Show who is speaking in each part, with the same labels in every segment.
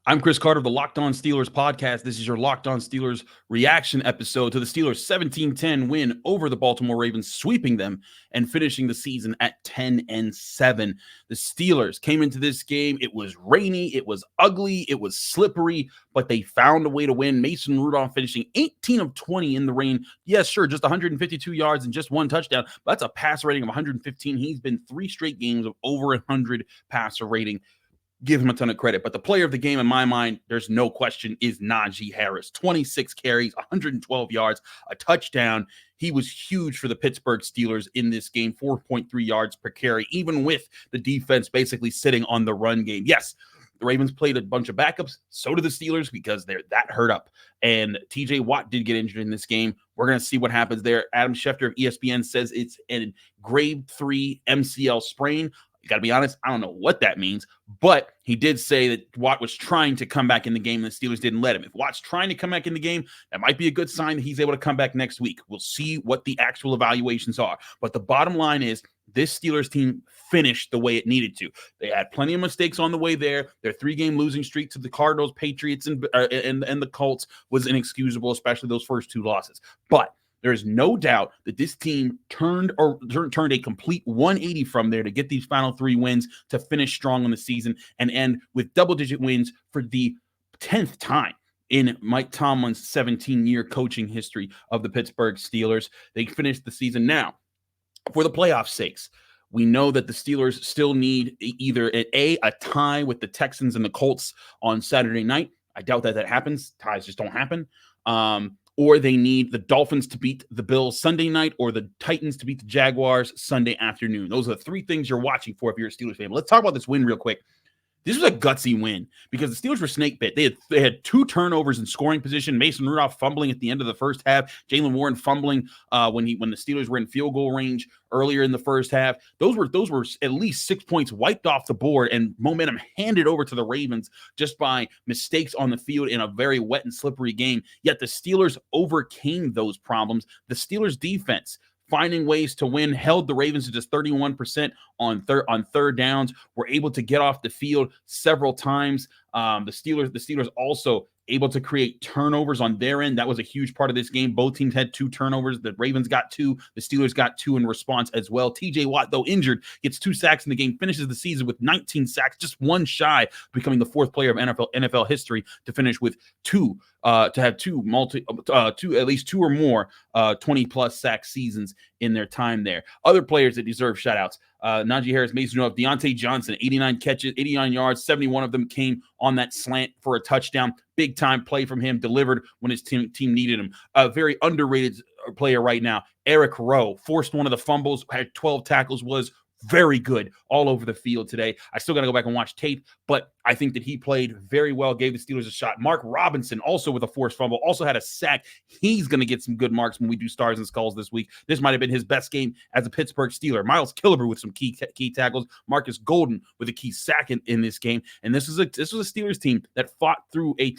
Speaker 1: I'm Chris Carter of the Locked On Steelers podcast. This is your Locked On Steelers reaction episode to the Steelers' 17-10 win over the Baltimore Ravens, sweeping them and finishing the season at 10-7. The Steelers came into this game. It was rainy, it was ugly, it was slippery, but they found a way to win. Mason Rudolph finishing 18 of 20 in the rain. Yes, sure, just 152 yards and just one touchdown, but that's a passer rating of 115. He's been 3 straight games of over 100 passer rating. Give him a ton of credit. But the player of the game, in my mind, there's no question, is Najee Harris. 26 carries, 112 yards, a touchdown. He was huge for the Pittsburgh Steelers in this game, 4.3 yards per carry, even with the defense basically sitting on the run game. Yes, the Ravens played a bunch of backups. So did the Steelers because they're that hurt up. And TJ Watt did get injured in this game. We're going to see what happens there. Adam Schefter of ESPN says it's a grade 3 MCL sprain. You got to be honest, I don't know what that means, but he did say that Watt was trying to come back in the game and the Steelers didn't let him. If Watt's trying to come back in the game, that might be a good sign that he's able to come back next week. We'll see what the actual evaluations are. But the bottom line is this Steelers team finished the way it needed to. They had plenty of mistakes on the way there. Their 3-game losing streak to the Cardinals, Patriots, and the Colts was inexcusable, especially those first 2 losses. But there's no doubt that this team turned a complete 180 from there to get these final 3 wins to finish strong on the season and end with double-digit wins for the 10th time in Mike Tomlin's 17-year coaching history of the Pittsburgh Steelers. They finished the season. Now, for the playoff sakes, we know that the Steelers still need either a tie with the Texans and the Colts on Saturday night. I doubt that happens. Ties just don't happen. Or they need the Dolphins to beat the Bills Sunday night or the Titans to beat the Jaguars Sunday afternoon. Those are the 3 things you're watching for if you're a Steelers fan. But let's talk about this win real quick. This was a gutsy win because the Steelers were snake bit. They had 2 turnovers in scoring position. Mason Rudolph fumbling at the end of the first half. Jaylen Warren fumbling when the Steelers were in field goal range earlier in the first half. Those were at least 6 points wiped off the board and momentum handed over to the Ravens just by mistakes on the field in a very wet and slippery game. Yet the Steelers overcame those problems. The Steelers defense, finding ways to win, held the Ravens to just 31% on third downs, were able to get off the field several times. The Steelers also able to create turnovers on their end. That was a huge part of this game. Both teams had 2 turnovers. The Ravens got 2. The Steelers got 2 in response as well. TJ Watt, though injured, gets 2 sacks in the game, finishes the season with 19 sacks, just one shy of becoming the 4th player of NFL history to finish with 2, to have at least 2 or more 20-plus sack seasons in their time there. Other players that deserve shout-outs: Najee Harris, Mason Rudolph, Diontae Johnson, 89 catches, 89 yards, 71 of them came on that slant for a touchdown. Big time play from him, delivered when his team needed him. A very underrated player right now, Eric Rowe, forced one of the fumbles, had 12 tackles, was very good all over the field today. I still got to go back and watch tape, but I think that he played very well, gave the Steelers a shot. Mark Robinson, also with a forced fumble, also had a sack. He's going to get some good marks when we do Stars and Skulls this week. This might have been his best game as a Pittsburgh Steeler. Miles Killebrew with some key tackles. Marcus Golden with a key sack in this game. And this was a Steelers team that fought through a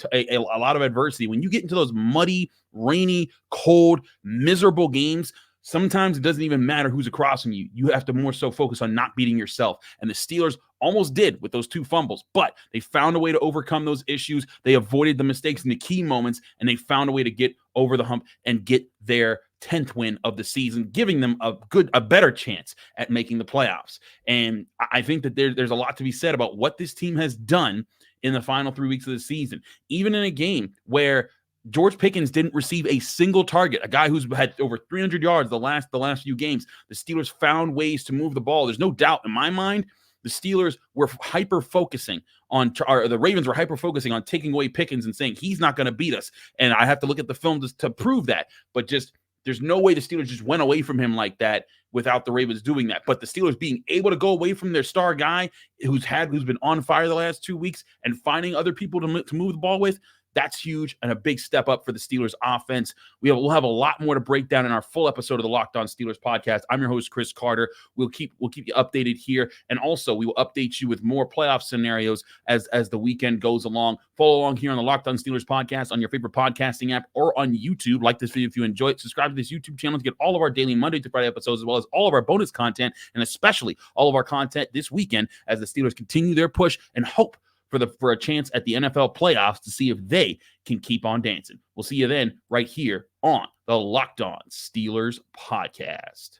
Speaker 1: lot of adversity. When you get into those muddy, rainy, cold, miserable games, sometimes it doesn't even matter who's across from you. You have to more so focus on not beating yourself. And the Steelers almost did with those 2 fumbles, but they found a way to overcome those issues. They avoided the mistakes in the key moments, and they found a way to get over the hump and get their 10th win of the season, giving them a better chance at making the playoffs. And I think that there's a lot to be said about what this team has done in the final 3 weeks of the season, even in a game where George Pickens didn't receive a single target, a guy who's had over 300 yards the last few games. The Steelers found ways to move the ball. There's no doubt in my mind the Steelers were hyper-focusing on, or the Ravens were hyper-focusing on taking away Pickens and saying, he's not going to beat us. And I have to look at the film to prove that. But just, there's no way the Steelers just went away from him like that without the Ravens doing that. But the Steelers being able to go away from their star guy who's been on fire the last 2 weeks and finding other people to move the ball with, that's huge and a big step up for the Steelers offense. We'll have a lot more to break down in our full episode of the Locked On Steelers podcast. I'm your host, Chris Carter. We'll keep you updated here. And also we will update you with more playoff scenarios as the weekend goes along. Follow along here on the Locked On Steelers podcast on your favorite podcasting app or on YouTube. Like this video if you enjoy it. Subscribe to this YouTube channel to get all of our daily Monday to Friday episodes, as well as all of our bonus content, and especially all of our content this weekend as the Steelers continue their push and hope for a chance at the NFL playoffs to see if they can keep on dancing. We'll see you then right here on the Locked On Steelers podcast.